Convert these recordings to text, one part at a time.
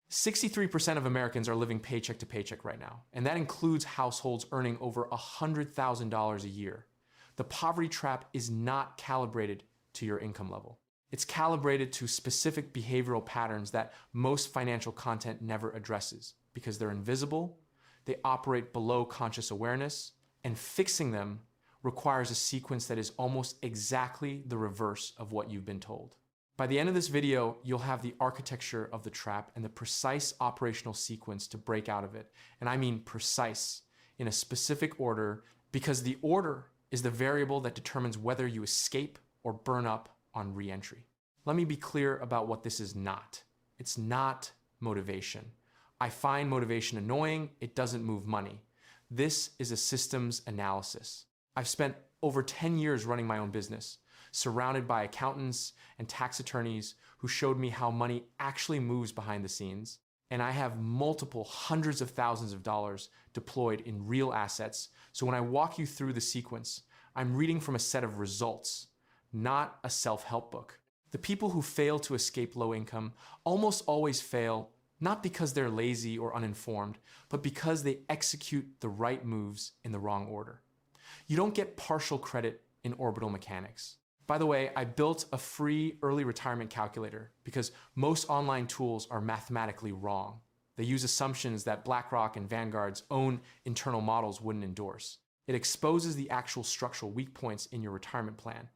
63% of Americans are living paycheck to paycheck right now, and that includes households earning over $100,000 a year. The poverty trap is not calibrated to your income level. It's calibrated to specific behavioral patterns that most financial content never addresses because they're invisible, they operate below conscious awareness, and fixing them requires a sequence that is almost exactly the reverse of what you've been told. By the end of this video, you'll have the architecture of the trap and the precise operational sequence to break out of it. And I mean precise, in a specific order, because the order is the variable that determines whether you escape or burn up on re-entry. Let me be clear about what this is not. It's not motivation. I find motivation annoying, it doesn't move money. This is a systems analysis. I've spent over 10 years running my own business, surrounded by accountants and tax attorneys who showed me how money actually moves behind the scenes. And I have multiple hundreds of thousands of dollars deployed in real assets. So when I walk you through the sequence, I'm reading from a set of results, not a self-help book. The people who fail to escape low income almost always fail, not because they're lazy or uninformed, but because they execute the right moves in the wrong order. You don't get partial credit in orbital mechanics. By the way, I built a free early retirement calculator because most online tools are mathematically wrong. They use assumptions that BlackRock and Vanguard's own internal models wouldn't endorse. It exposes the actual structural weak points in your retirement plan.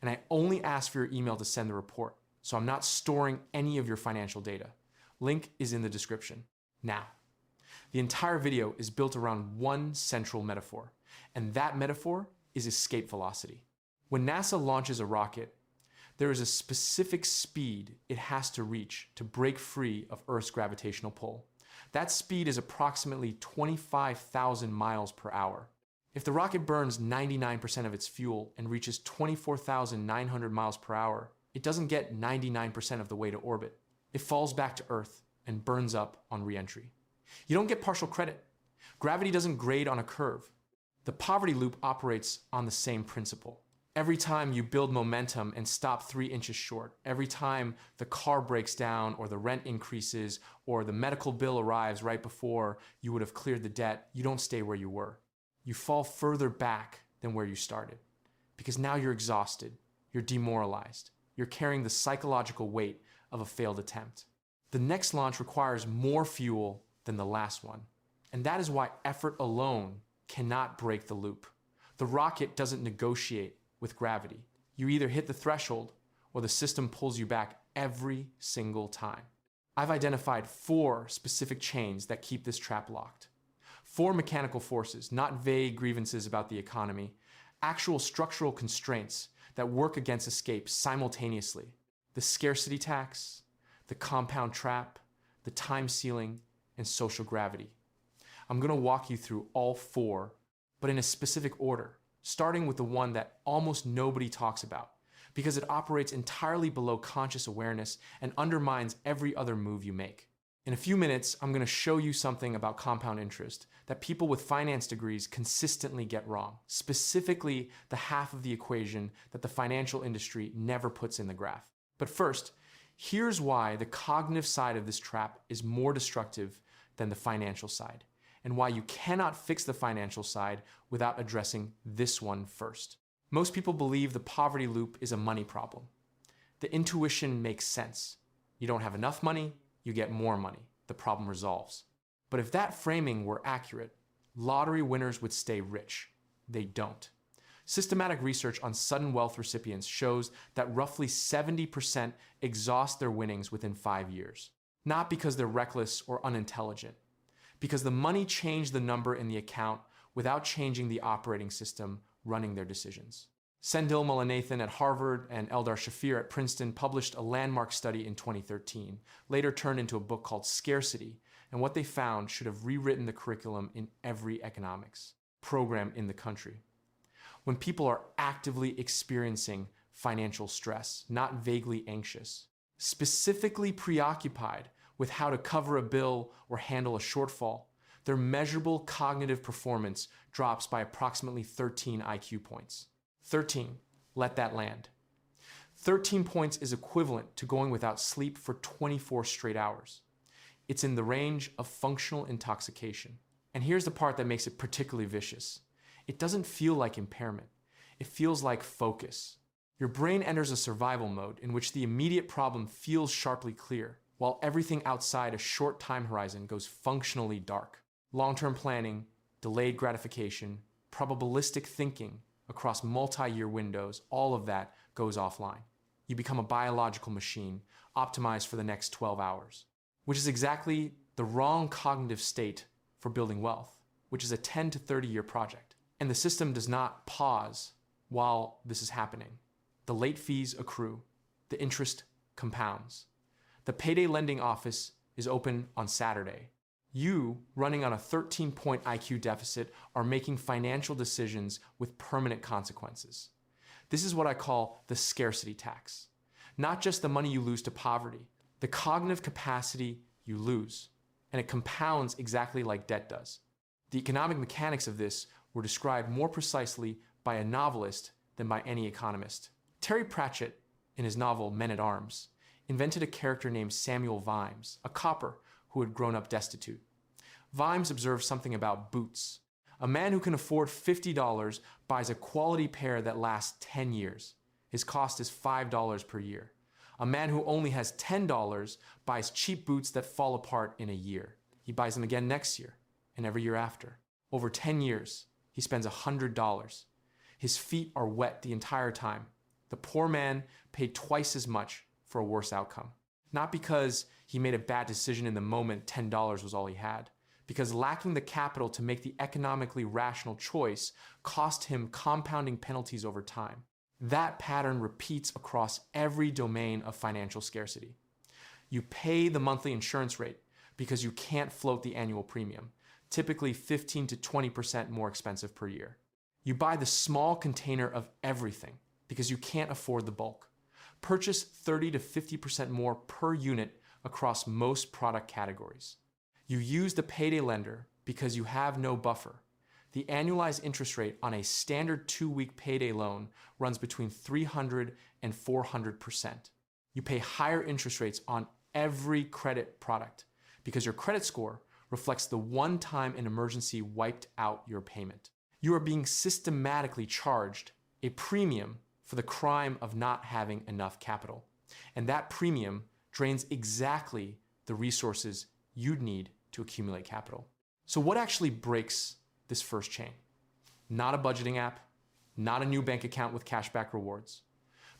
And I only ask for your email to send the report, so I'm not storing any of your financial data. Link is in the description. Now, the entire video is built around one central metaphor, and that metaphor is escape velocity. When NASA launches a rocket, there is a specific speed it has to reach to break free of Earth's gravitational pull. That speed is approximately 25,000 miles per hour. If the rocket burns 99% of its fuel and reaches 24,900 miles per hour, it doesn't get 99% of the way to orbit. It falls back to Earth and burns up on re-entry. You don't get partial credit. Gravity doesn't grade on a curve. The poverty loop operates on the same principle. Every time you build momentum and stop 3 inches short, every time the car breaks down or the rent increases or the medical bill arrives right before you would have cleared the debt, you don't stay where you were. You fall further back than where you started because now you're exhausted, you're demoralized, you're carrying the psychological weight of a failed attempt. The next launch requires more fuel than the last one, and that is why effort alone cannot break the loop. The rocket doesn't negotiate with gravity. You either hit the threshold or the system pulls you back every single time. I've identified 4 specific chains that keep this trap locked. 4 mechanical forces, not vague grievances about the economy, actual structural constraints that work against escape simultaneously. The scarcity tax, the compound trap, the time ceiling, and social gravity. I'm going to walk you through all 4, but in a specific order, starting with the one that almost nobody talks about because it operates entirely below conscious awareness and undermines every other move you make. In a few minutes, I'm going to show you something about compound interest that people with finance degrees consistently get wrong, specifically the half of the equation that the financial industry never puts in the graph. But first, here's why the cognitive side of this trap is more destructive than the financial side, and why you cannot fix the financial side without addressing this one first. Most people believe the poverty loop is a money problem. The intuition makes sense. You don't have enough money, you get more money. The problem resolves. But if that framing were accurate, lottery winners would stay rich. They don't. Systematic research on sudden wealth recipients shows that roughly 70% exhaust their winnings within 5 years. Not because they're reckless or unintelligent, because the money changed the number in the account without changing the operating system running their decisions. Sendil Mullainathan at Harvard and Eldar Shafir at Princeton published a landmark study in 2013, later turned into a book called Scarcity, and what they found should have rewritten the curriculum in every economics program in the country. When people are actively experiencing financial stress, not vaguely anxious, specifically preoccupied with how to cover a bill or handle a shortfall, their measurable cognitive performance drops by approximately 13 IQ points. 13, let that land. 13 points is equivalent to going without sleep for 24 straight hours. It's in the range of functional intoxication. And here's the part that makes it particularly vicious. It doesn't feel like impairment. It feels like focus. Your brain enters a survival mode in which the immediate problem feels sharply clear, while everything outside a short time horizon goes functionally dark. Long-term planning, delayed gratification, probabilistic thinking across multi-year windows, all of that goes offline. You become a biological machine optimized for the next 12 hours, which is exactly the wrong cognitive state for building wealth, which is a 10 to 30-year project. And the system does not pause while this is happening. The late fees accrue. The interest compounds. The payday lending office is open on Saturday. You, running on a 13-point IQ deficit, are making financial decisions with permanent consequences. This is what I call the scarcity tax. Not just the money you lose to poverty, the cognitive capacity you lose. And it compounds exactly like debt does. The economic mechanics of this were described more precisely by a novelist than by any economist. Terry Pratchett, in his novel Men at Arms, invented a character named Samuel Vimes, a copper who had grown up destitute. Vimes observed something about boots. A man who can afford $50 buys a quality pair that lasts 10 years. His cost is $5 per year. A man who only has $10 buys cheap boots that fall apart in a year. He buys them again next year and every year after. Over 10 years, he spends $100. His feet are wet the entire time. The poor man paid twice as much for a worse outcome. Not because he made a bad decision in the moment $10 was all he had, because lacking the capital to make the economically rational choice cost him compounding penalties over time. That pattern repeats across every domain of financial scarcity. You pay the monthly insurance rate because you can't float the annual premium, typically 15 to 20% more expensive per year. You buy the small container of everything because you can't afford the bulk. Purchase 30 to 50% more per unit across most product categories. You use the payday lender because you have no buffer. The annualized interest rate on a standard 2-week payday loan runs between 300 and 400%. You pay higher interest rates on every credit product because your credit score reflects the one time an emergency wiped out your payment. You are being systematically charged a premium for the crime of not having enough capital. And that premium drains exactly the resources you'd need to accumulate capital. So what actually breaks this first chain? Not a budgeting app, not a new bank account with cashback rewards.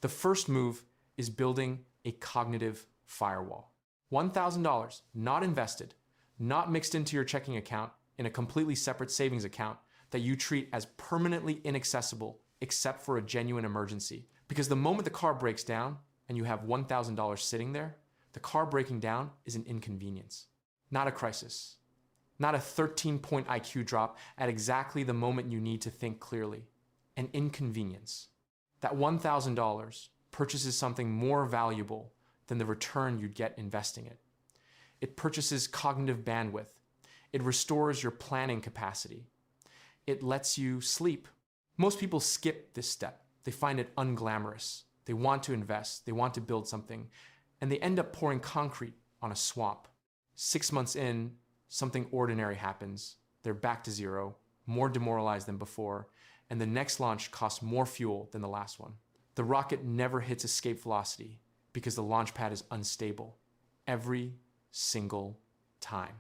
The first move is building a cognitive firewall. $1,000, not invested, not mixed into your checking account in a completely separate savings account that you treat as permanently inaccessible except for a genuine emergency. Because the moment the car breaks down and you have $1,000 sitting there, the car breaking down is an inconvenience, not a crisis. Not a 13-point IQ drop at exactly the moment you need to think clearly. An inconvenience. That $1,000 purchases something more valuable than the return you'd get investing it. It purchases cognitive bandwidth. It restores your planning capacity. It lets you sleep. Most people skip this step. They find it unglamorous. They want to invest. They want to build something. And they end up pouring concrete on a swamp. 6 months in, something ordinary happens. They're back to zero, more demoralized than before, and the next launch costs more fuel than the last one. The rocket never hits escape velocity because the launch pad is unstable every single time.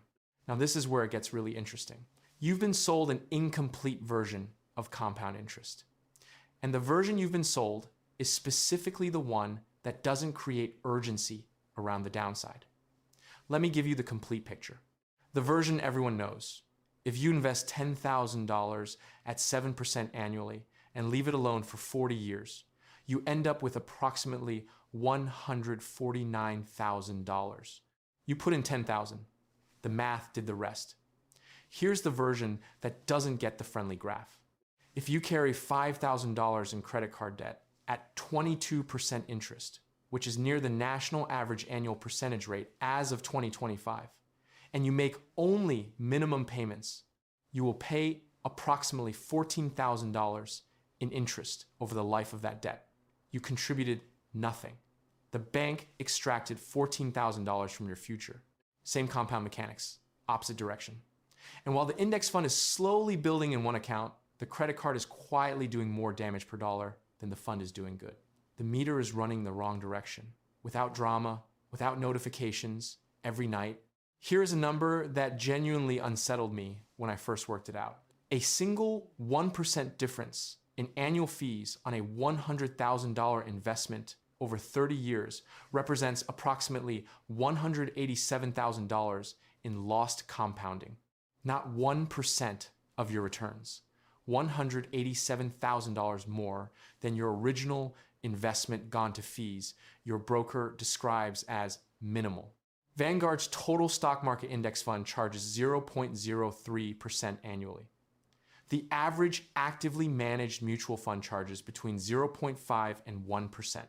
Now this is where it gets really interesting. You've been sold an incomplete version of compound interest. And the version you've been sold is specifically the one that doesn't create urgency around the downside. Let me give you the complete picture. The version everyone knows. If you invest $10,000 at 7% annually and leave it alone for 40 years, you end up with approximately $149,000. You put in $10,000. The math did the rest. Here's the version that doesn't get the friendly graph. If you carry $5,000 in credit card debt at 22% interest, which is near the national average annual percentage rate as of 2025, and you make only minimum payments, you will pay approximately $14,000 in interest over the life of that debt. You contributed nothing. The bank extracted $14,000 from your future. Same compound mechanics, opposite direction. And while the index fund is slowly building in one account, the credit card is quietly doing more damage per dollar than the fund is doing good. The meter is running the wrong direction, without drama, without notifications, every night. Here is a number that genuinely unsettled me when I first worked it out. A single 1% difference in annual fees on a $100,000 investment over 30 years represents approximately $187,000 in lost compounding. Not 1% of your returns. $187,000 more than your original investment gone to fees your broker describes as minimal. Vanguard's total stock market index fund charges 0.03% annually. The average actively managed mutual fund charges between 0.5 and 1%.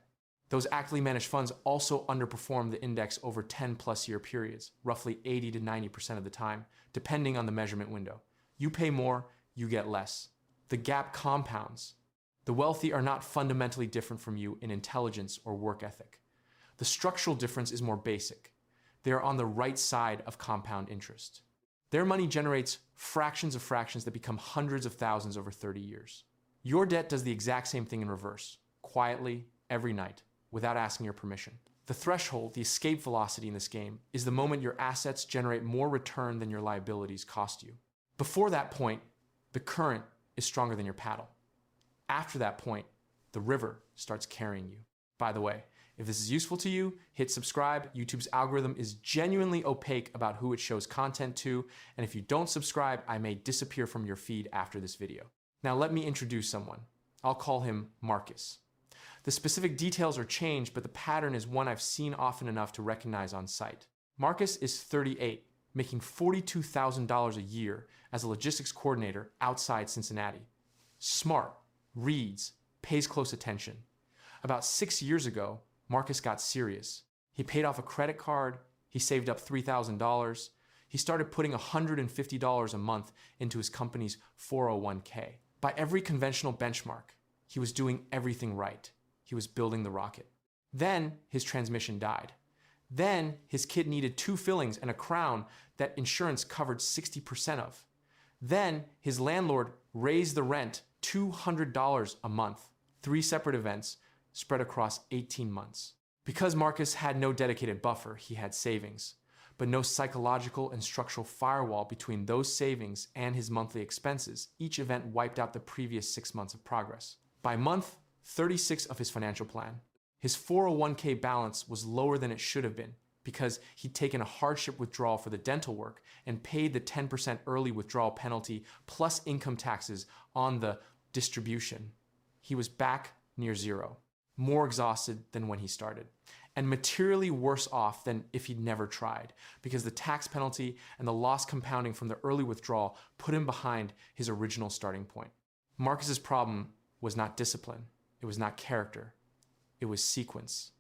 Those actively managed funds also underperform the index over 10+ year periods, roughly 80 to 90% of the time, depending on the measurement window. You pay more, you get less. The gap compounds. The wealthy are not fundamentally different from you in intelligence or work ethic. The structural difference is more basic. They are on the right side of compound interest. Their money generates fractions of fractions that become hundreds of thousands over 30 years. Your debt does the exact same thing in reverse, quietly, every night, without asking your permission. The threshold, the escape velocity in this game, is the moment your assets generate more return than your liabilities cost you. Before that point, the current is stronger than your paddle. After that point, the river starts carrying you. By the way, if this is useful to you, hit subscribe. YouTube's algorithm is genuinely opaque about who it shows content to, and if you don't subscribe, I may disappear from your feed after this video. Now let me introduce someone. I'll call him Marcus. The specific details are changed, but the pattern is one I've seen often enough to recognize on sight. Marcus is 38, making $42,000 a year as a logistics coordinator outside Cincinnati. Smart, reads, pays close attention. About 6 years ago, Marcus got serious. He paid off a credit card, he saved up $3,000, he started putting $150 a month into his company's 401k. By every conventional benchmark, he was doing everything right. He was building the rocket. Then his transmission died. Then his kid needed 2 fillings and a crown that insurance covered 60% of. Then his landlord raised the rent $200 a month. 3 separate events spread across 18 months. Because Marcus had no dedicated buffer, he had savings, but no psychological and structural firewall between those savings and his monthly expenses. Each event wiped out the previous 6 months of progress. By month 36 of his financial plan, his 401k balance was lower than it should have been because he'd taken a hardship withdrawal for the dental work and paid the 10% early withdrawal penalty plus income taxes on the distribution. He was back near zero, more exhausted than when he started, and materially worse off than if he'd never tried, because the tax penalty and the loss compounding from the early withdrawal put him behind his original starting point. Marcus's problem was not discipline, it was not character, it was sequence.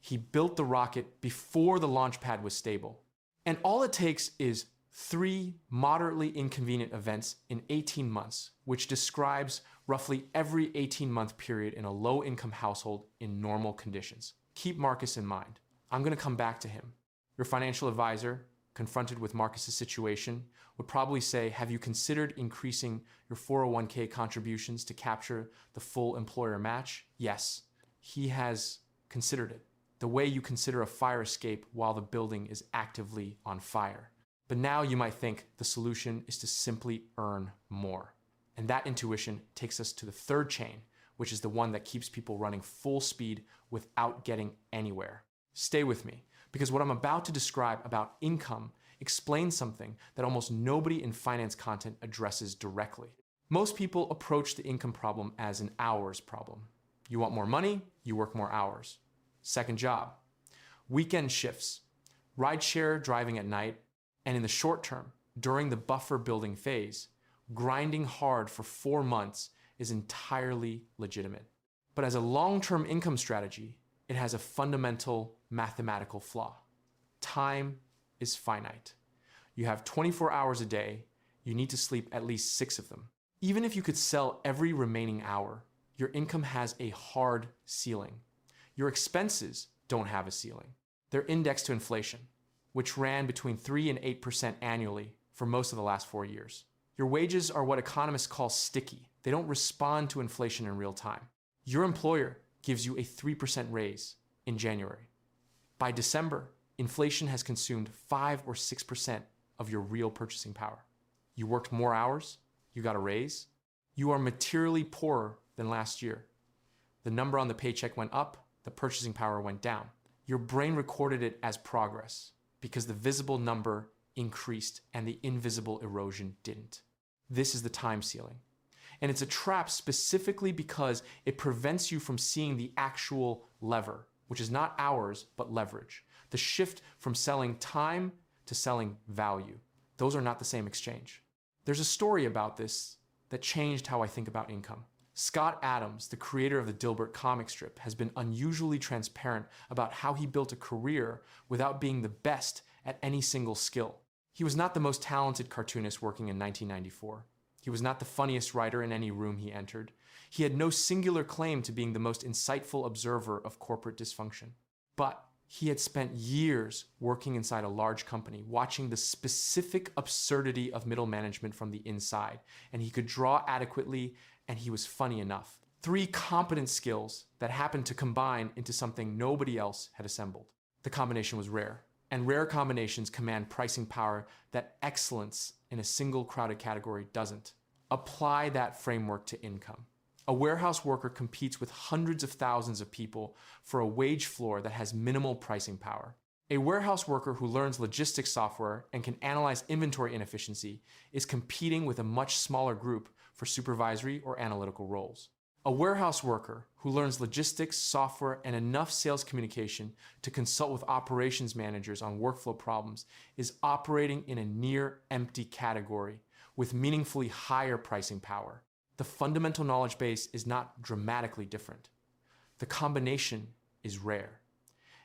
He built the rocket before the launch pad was stable. And all it takes is 3 moderately inconvenient events in 18 months, which describes roughly every 18-month period in a low-income household in normal conditions. Keep Marcus in mind. I'm going to come back to him. Your financial advisor, confronted with Marcus's situation, would probably say, have you considered increasing your 401k contributions to capture the full employer match? Yes, he has considered it. The way you consider a fire escape while the building is actively on fire. But now you might think the solution is to simply earn more. And that intuition takes us to the third chain, which is the one that keeps people running full speed without getting anywhere. Stay with me, because what I'm about to describe about income explains something that almost nobody in finance content addresses directly. Most people approach the income problem as an hours problem. You want more money, you work more hours. Second job, weekend shifts, rideshare driving at night, and in the short term, during the buffer building phase, grinding hard for 4 months is entirely legitimate. But as a long-term income strategy, it has a fundamental mathematical flaw. Time is finite. You have 24 hours a day, you need to sleep at least 6 of them. Even if you could sell every remaining hour, your income has a hard ceiling. Your expenses don't have a ceiling. They're indexed to inflation. which ran between 3 and 8% annually for most of the last 4 years. Your wages are what economists call sticky. They don't respond to inflation in real time. Your employer gives you a 3% raise in January. By December, inflation has consumed 5 or 6% of your real purchasing power. You worked more hours, you got a raise, you are materially poorer than last year. The number on the paycheck went up, the purchasing power went down. Your brain recorded it as progress because the visible number increased and the invisible erosion didn't. This is the time ceiling. And it's a trap specifically because it prevents you from seeing the actual lever, which is not hours, but leverage. The shift from selling time to selling value. Those are not the same exchange. There's a story about this that changed how I think about income. Scott Adams, the creator of the Dilbert comic strip, has been unusually transparent about how he built a career without being the best at any single skill. He was not the most talented cartoonist working in 1994. He was not the funniest writer in any room he entered. He had no singular claim to being the most insightful observer of corporate dysfunction. But he had spent years working inside a large company, watching the specific absurdity of middle management from the inside, and he could draw adequately, and he was funny enough. 3 competent skills that happened to combine into something nobody else had assembled. The combination was rare, and rare combinations command pricing power that excellence in a single crowded category doesn't. Apply that framework to income. A warehouse worker competes with hundreds of thousands of people for a wage floor that has minimal pricing power. A warehouse worker who learns logistics software and can analyze inventory inefficiency is competing with a much smaller group for supervisory or analytical roles. A warehouse worker who learns logistics, software, and enough sales communication to consult with operations managers on workflow problems is operating in a near empty category with meaningfully higher pricing power. The fundamental knowledge base is not dramatically different. The combination is rare.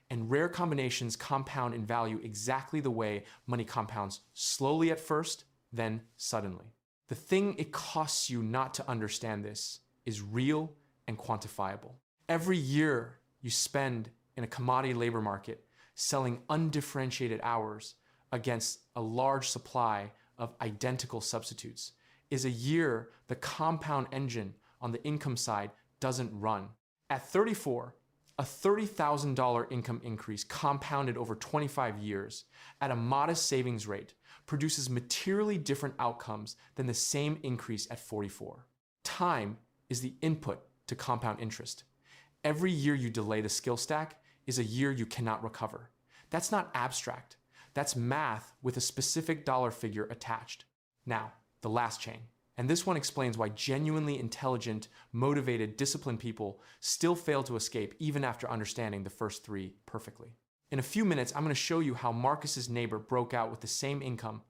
And rare combinations compound in value exactly the way money compounds, slowly at first, then suddenly. The thing it costs you not to understand this is real and quantifiable. Every year you spend in a commodity labor market selling undifferentiated hours against a large supply of identical substitutes is a year the compound engine on the income side doesn't run. At 34, a $30,000 income increase compounded over 25 years at a modest savings rate produces materially different outcomes than the same increase at 44. Time is the input to compound interest. Every year you delay the skill stack is a year you cannot recover. That's not abstract. That's math with a specific dollar figure attached. Now, the last chain. And this one explains why genuinely intelligent, motivated, disciplined people still fail to escape even after understanding the first 3 perfectly. In a few minutes, I'm going to show you how Marcus's neighbor broke out with the same income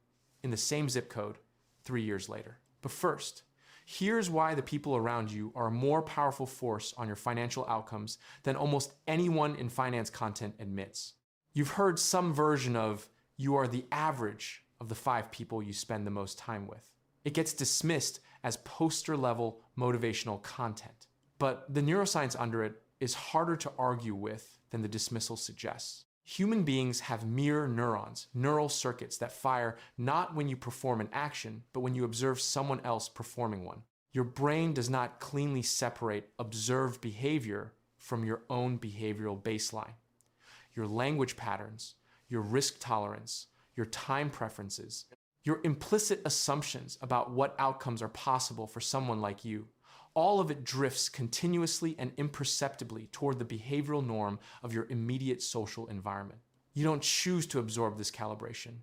in the same zip code 3 years later. But first, here's why the people around you are a more powerful force on your financial outcomes than almost anyone in finance content admits. You've heard some version of you are the average of the 5 people you spend the most time with. It gets dismissed as poster-level motivational content. But the neuroscience under it is harder to argue with than the dismissal suggests. Human beings have mirror neurons, neural circuits that fire not when you perform an action, but when you observe someone else performing one. Your brain does not cleanly separate observed behavior from your own behavioral baseline. Your language patterns, your risk tolerance, your time preferences, your implicit assumptions about what outcomes are possible for someone like you, all of it drifts continuously and imperceptibly toward the behavioral norm of your immediate social environment. You don't choose to absorb this calibration.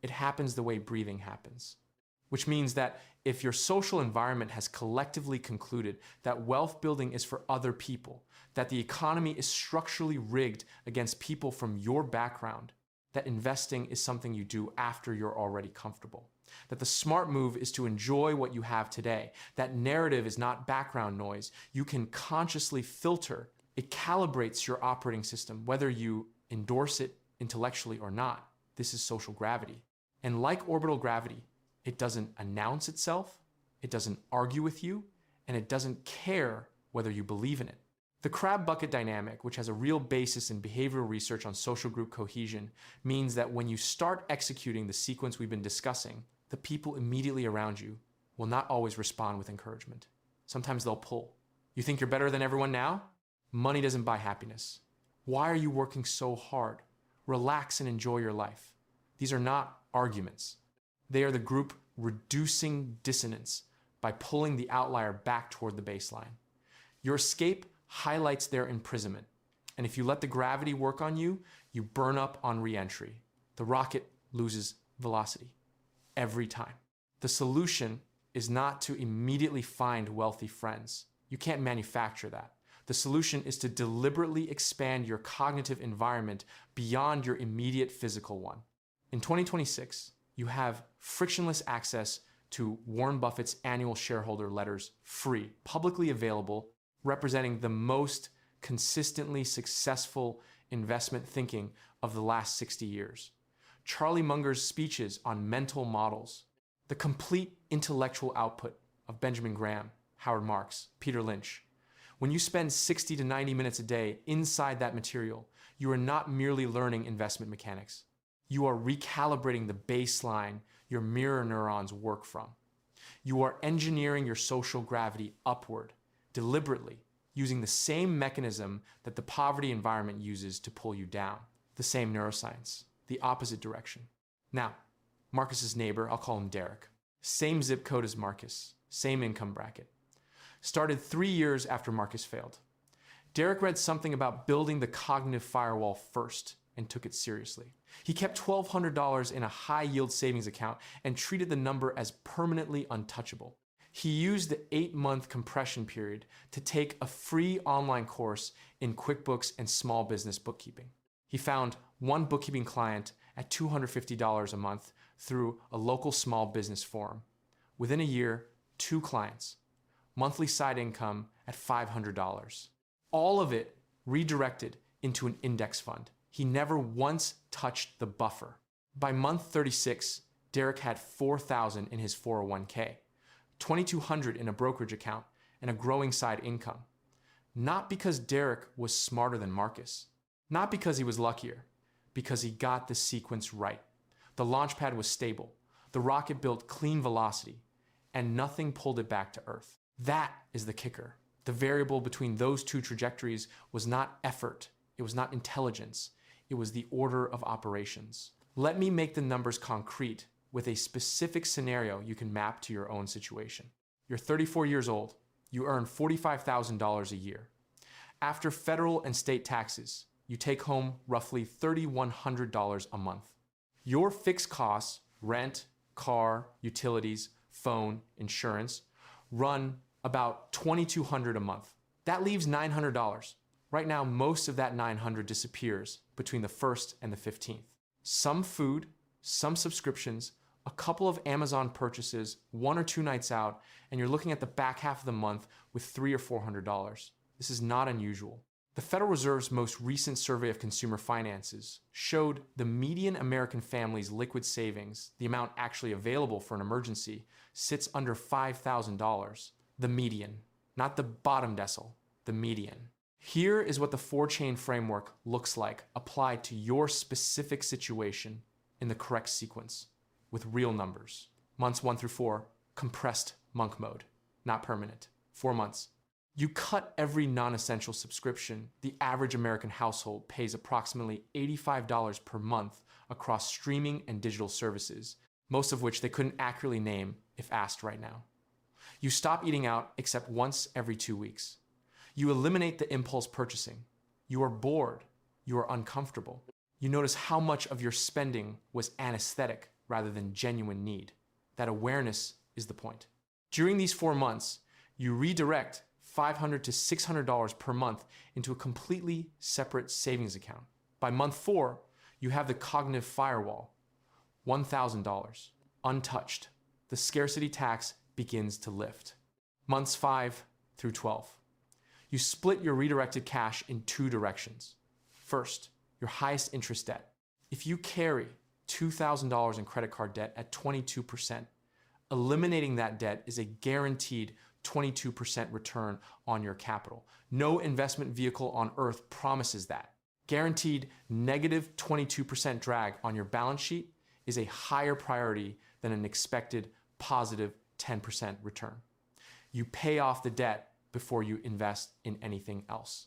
It happens the way breathing happens. Which means that if your social environment has collectively concluded that wealth building is for other people, that the economy is structurally rigged against people from your background, that investing is something you do after you're already comfortable, that the smart move is to enjoy what you have today, that narrative is not background noise, you can consciously filter, it calibrates your operating system, whether you endorse it intellectually or not. This is social gravity. And like orbital gravity, it doesn't announce itself, it doesn't argue with you, and it doesn't care whether you believe in it. The crab bucket dynamic, which has a real basis in behavioral research on social group cohesion, means that when you start executing the sequence we've been discussing, the people immediately around you will not always respond with encouragement. Sometimes they'll pull. You think you're better than everyone now? Money doesn't buy happiness. Why are you working so hard? Relax and enjoy your life. These are not arguments. They are the group reducing dissonance by pulling the outlier back toward the baseline. Your escape highlights their imprisonment. And if you let the gravity work on you, you burn up on re-entry. The rocket loses velocity every time. The solution is not to immediately find wealthy friends. You can't manufacture that. The solution is to deliberately expand your cognitive environment beyond your immediate physical one. In 2026, you have frictionless access to Warren Buffett's annual shareholder letters, free, publicly available, representing the most consistently successful investment thinking of the last 60 years. Charlie Munger's speeches on mental models, the complete intellectual output of Benjamin Graham, Howard Marks, Peter Lynch. When you spend 60 to 90 minutes a day inside that material, you are not merely learning investment mechanics. You are recalibrating the baseline your mirror neurons work from. You are engineering your social gravity upward, deliberately, using the same mechanism that the poverty environment uses to pull you down. The same neuroscience, the opposite direction. Now, Marcus's neighbor, I'll call him Derek. Same zip code as Marcus, same income bracket. Started 3 years after Marcus failed. Derek read something about building the cognitive firewall first and took it seriously. He kept $1,200 in a high-yield savings account and treated the number as permanently untouchable. He used the 8-month compression period to take a free online course in QuickBooks and small business bookkeeping. He found one bookkeeping client at $250 a month through a local small business forum. Within a year, 2 clients. Monthly side income at $500. All of it redirected into an index fund. He never once touched the buffer. By month 36, Derek had $4,000 in his 401k, $2,200 in a brokerage account, and a growing side income. Not because Derek was smarter than Marcus. Not because he was luckier. Because he got the sequence right. The launch pad was stable. The rocket built clean velocity. And nothing pulled it back to Earth. That is the kicker. The variable between those two trajectories was not effort. It was not intelligence. It was the order of operations. Let me make the numbers concrete with a specific scenario you can map to your own situation. You're 34 years old. You earn $45,000 a year. After federal and state taxes, you take home roughly $3,100 a month. Your fixed costs, rent, car, utilities, phone, insurance, run about $2,200 a month. That leaves $900. Right now, most of that $900 disappears between the 1st and the 15th. Some food, some subscriptions, a couple of Amazon purchases, 1 or 2 nights out, and you're looking at the back half of the month with $300 or $400. This is not unusual. The Federal Reserve's most recent survey of consumer finances showed the median American family's liquid savings, the amount actually available for an emergency, sits under $5,000. The median, not the bottom decile, the median. Here is what the 4-chain framework looks like applied to your specific situation in the correct sequence with real numbers. Months 1 through 4, compressed monk mode, not permanent. 4 months. You cut every non-essential subscription. The average American household pays approximately $85 per month across streaming and digital services, most of which they couldn't accurately name if asked right now. You stop eating out except once every 2 weeks. You eliminate the impulse purchasing. You are bored. You are uncomfortable. You notice how much of your spending was anesthetic rather than genuine need. That awareness is the point. During these 4 months, you redirect $500 to $600 per month into a completely separate savings account. By month 4, you have the cognitive firewall, $1,000, untouched. The scarcity tax begins to lift. Months 5 through 12. You split your redirected cash in 2 directions. First, your highest interest debt. If you carry $2,000 in credit card debt at 22%, eliminating that debt is a guaranteed 22% return on your capital. No investment vehicle on earth promises that. Guaranteed negative 22% drag on your balance sheet is a higher priority than an expected positive 10% return. You pay off the debt before you invest in anything else.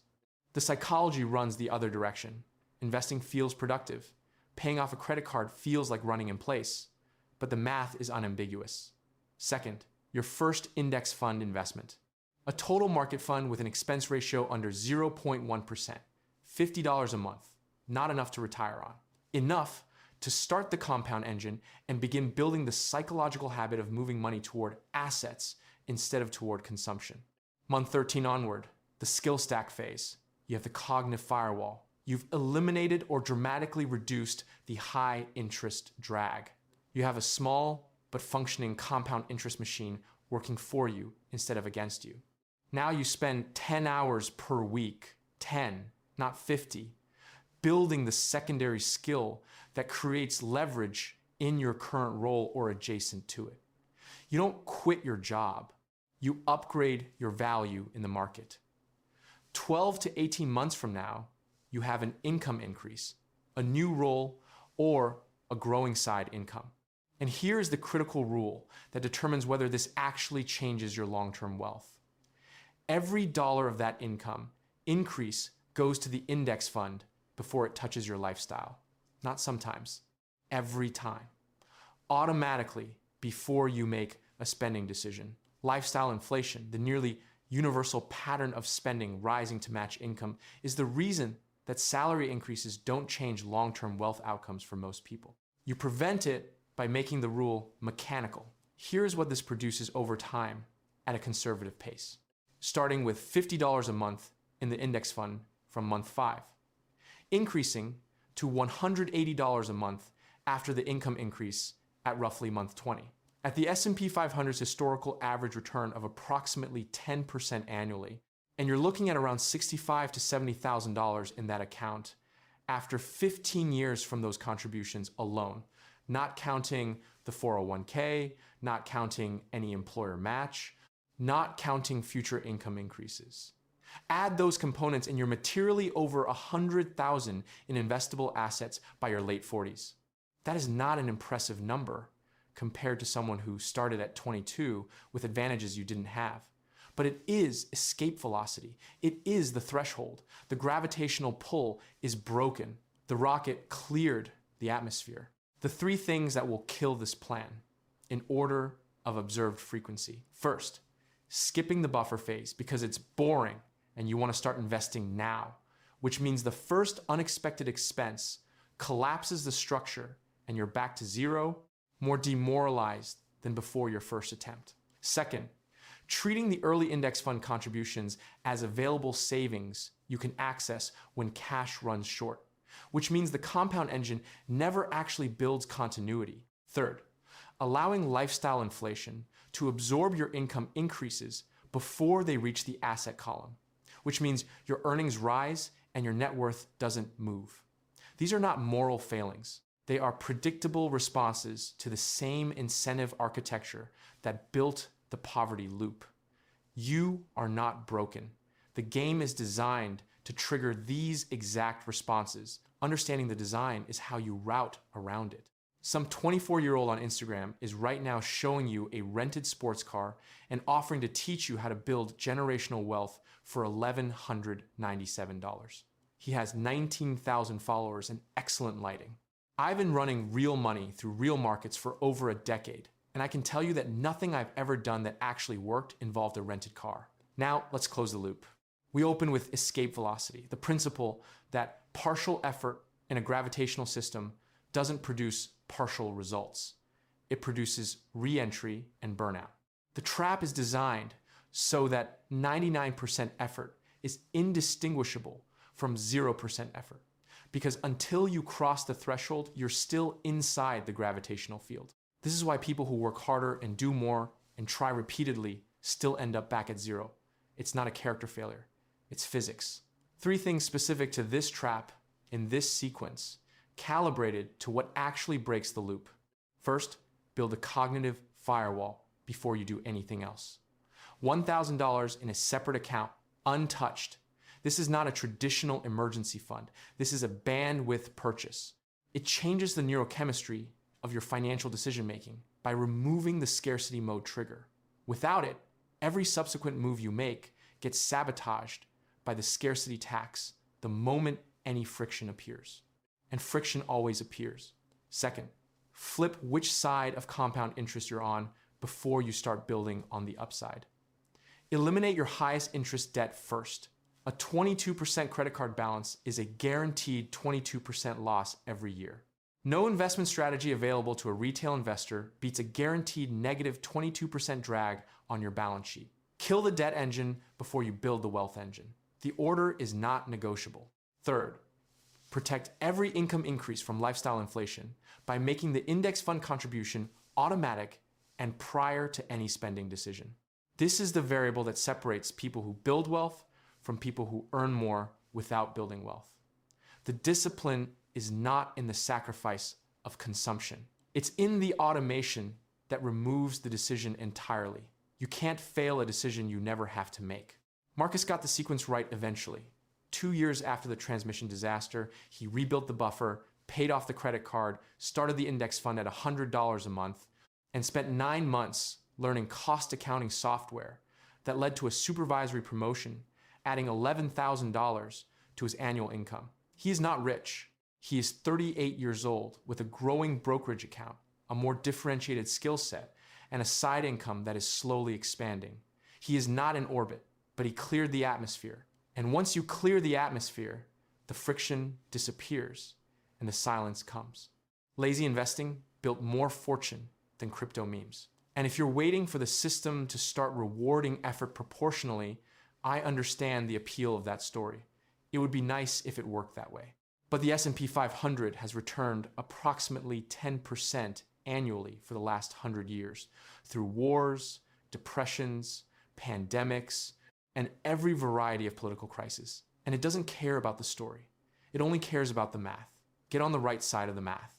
The psychology runs the other direction. Investing feels productive. Paying off a credit card feels like running in place, but the math is unambiguous. Second, your first index fund investment. A total market fund with an expense ratio under 0.1%, $50 a month, not enough to retire on. Enough to start the compound engine and begin building the psychological habit of moving money toward assets instead of toward consumption. Month 13 onward, the skill stack phase. You have the cognitive firewall. You've eliminated or dramatically reduced the high interest drag. You have a small but functioning compound interest machine working for you instead of against you. Now you spend 10 hours per week, 10, not 50, building the secondary skill that creates leverage in your current role or adjacent to it. You don't quit your job. You upgrade your value in the market. 12 to 18 months from now, you have an income increase, a new role, or a growing side income. And here is the critical rule that determines whether this actually changes your long-term wealth. Every dollar of that income increase goes to the index fund before it touches your lifestyle. Not sometimes, every time. Automatically before you make a spending decision. Lifestyle inflation, the nearly universal pattern of spending rising to match income, is the reason that salary increases don't change long-term wealth outcomes for most people. You prevent it by making the rule mechanical. Here's what this produces over time at a conservative pace. Starting with $50 a month in the index fund from month 5, increasing to $180 a month after the income increase at roughly month 20. At the S&P 500's historical average return of approximately 10% annually, and you're looking at around $65,000 to $70,000 in that account after 15 years from those contributions alone, not counting the 401k, not counting any employer match, not counting future income increases. Add those components and you're materially over $100,000 in investable assets by your late 40s. That is not an impressive number compared to someone who started at 22 with advantages you didn't have. But it is escape velocity. It is the threshold. The gravitational pull is broken. The rocket cleared the atmosphere. The 3 things that will kill this plan in order of observed frequency. First, skipping the buffer phase because it's boring and you want to start investing now, which means the first unexpected expense collapses the structure and you're back to zero, more demoralized than before your first attempt. Second, treating the early index fund contributions as available savings you can access when cash runs short, which means the compound engine never actually builds continuity. Third, allowing lifestyle inflation to absorb your income increases before they reach the asset column, which means your earnings rise and your net worth doesn't move. These are not moral failings. They are predictable responses to the same incentive architecture that built the poverty loop. You are not broken. The game is designed to trigger these exact responses. Understanding the design is how you route around it. Some 24-year-old on Instagram is right now showing you a rented sports car and offering to teach you how to build generational wealth for $1,197. He has 19,000 followers and excellent lighting. I've been running real money through real markets for over a decade, and I can tell you that nothing I've ever done that actually worked involved a rented car. Now, let's close the loop. We open with escape velocity, the principle that partial effort in a gravitational system doesn't produce partial results. It produces re-entry and burnout. The trap is designed so that 99% effort is indistinguishable from 0% effort. Because until you cross the threshold, you're still inside the gravitational field. This is why people who work harder and do more and try repeatedly still end up back at zero. It's not a character failure. It's physics. 3 things specific to this trap in this sequence, calibrated to what actually breaks the loop. First, build a cognitive firewall before you do anything else. $1,000 in a separate account, untouched. This is not a traditional emergency fund. This is a bandwidth purchase. It changes the neurochemistry of your financial decision making by removing the scarcity mode trigger. Without it, every subsequent move you make gets sabotaged by the scarcity tax the moment any friction appears. And friction always appears. Second, flip which side of compound interest you're on before you start building on the upside. Eliminate your highest interest debt first. A 22% credit card balance is a guaranteed 22% loss every year. No investment strategy available to a retail investor beats a guaranteed negative 22% drag on your balance sheet. Kill the debt engine before you build the wealth engine. The order is not negotiable. Third, protect every income increase from lifestyle inflation by making the index fund contribution automatic and prior to any spending decision. This is the variable that separates people who build wealth from people who earn more without building wealth. The discipline is not in the sacrifice of consumption. It's in the automation that removes the decision entirely. You can't fail a decision you never have to make. Marcus got the sequence right eventually. 2 years after the transmission disaster, he rebuilt the buffer, paid off the credit card, started the index fund at $100 a month, and spent 9 months learning cost accounting software that led to a supervisory promotion, adding $11,000 to his annual income. He is not rich. He is 38 years old with a growing brokerage account, a more differentiated skill set, and a side income that is slowly expanding. He is not in orbit, but he cleared the atmosphere. And once you clear the atmosphere, the friction disappears and the silence comes. Lazy investing built more fortune than crypto memes. And if you're waiting for the system to start rewarding effort proportionally, I understand the appeal of that story. It would be nice if it worked that way. But the S&P 500 has returned approximately 10% annually for the last 100 years through wars, depressions, pandemics, and every variety of political crisis. And it doesn't care about the story. It only cares about the math. Get on the right side of the math.